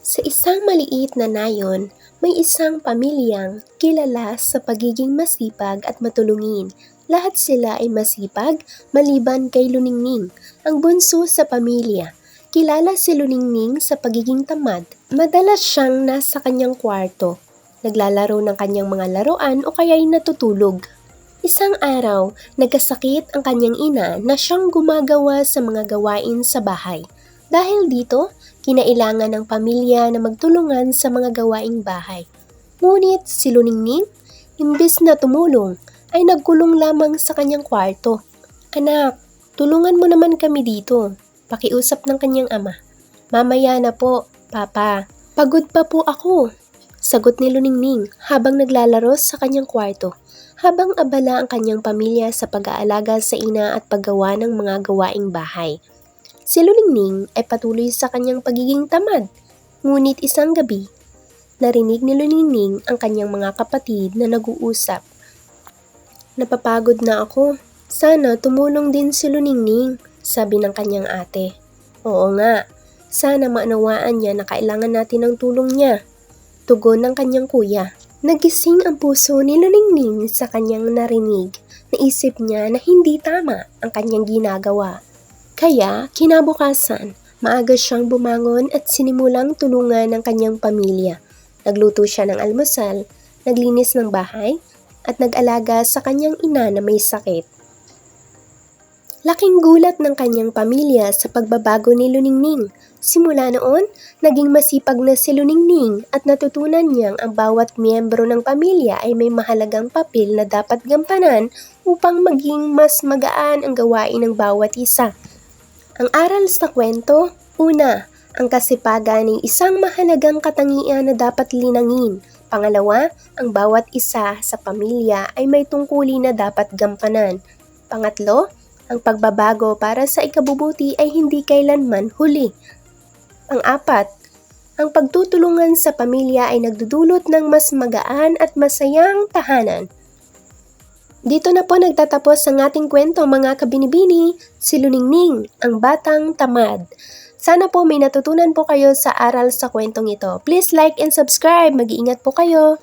Sa isang maliit na nayon, may isang pamilyang kilala sa pagiging masipag at matulungin. Lahat sila ay masipag maliban kay Luningning, ang bunso sa pamilya. Kilala si Luningning sa pagiging tamad. Madalas siyang nasa kanyang kwarto, naglalaro ng kanyang mga laruan o kaya'y natutulog. Isang araw, nagkasakit ang kanyang ina na siyang gumagawa sa mga gawain sa bahay. Dahil dito, kinailangan ng pamilya na magtulungan sa mga gawaing bahay. Ngunit si Luningning, imbes na tumulong, ay nagkulong lamang sa kanyang kwarto. "Anak, tulungan mo naman kami dito," pakiusap ng kanyang ama. "Mamaya na po, Papa. Pagod pa po ako," sagot ni Luningning habang naglalaro sa kanyang kwarto. Habang abala ang kanyang pamilya sa pag-aalaga sa ina at paggawa ng mga gawaing bahay. Si Luningning ay patuloy sa kanyang pagiging tamad. Ngunit isang gabi, narinig ni Luningning ang kanyang mga kapatid na nag-uusap. "Napapagod na ako. Sana tumulong din si Luningning," sabi ng kanyang ate. "Oo nga, sana maunawaan niya na kailangan natin ng tulong niya," tugon ng kanyang kuya. Nagising ang puso ni Luningning sa kanyang narinig. Naisip niya na hindi tama ang kanyang ginagawa. Kaya, kinabukasan, maaga siyang bumangon at sinimulang tulungan ng kanyang pamilya. Nagluto siya ng almusal, naglinis ng bahay, at nag-alaga sa kanyang ina na may sakit. Laking gulat ng kanyang pamilya sa pagbabago ni Luningning. Simula noon, naging masipag na si Luningning at natutunan niyang ang bawat miyembro ng pamilya ay may mahalagang papel na dapat gampanan upang maging mas magaan ang gawain ng bawat isa. Ang aral sa kwento, una, ang kasipagan ay isang mahalagang katangian na dapat linangin. Pangalawa, ang bawat isa sa pamilya ay may tungkulin na dapat gampanan. Pangatlo, ang pagbabago para sa ikabubuti ay hindi kailanman huli. Pang-apat, ang pagtutulungan sa pamilya ay nagdudulot ng mas magaan at masayang tahanan. Dito na po nagtatapos ang ating kwento mga kabinibini, si Luningning, ang batang tamad. Sana po may natutunan po kayo sa aral sa kwentong ito. Please like and subscribe. Mag-iingat po kayo.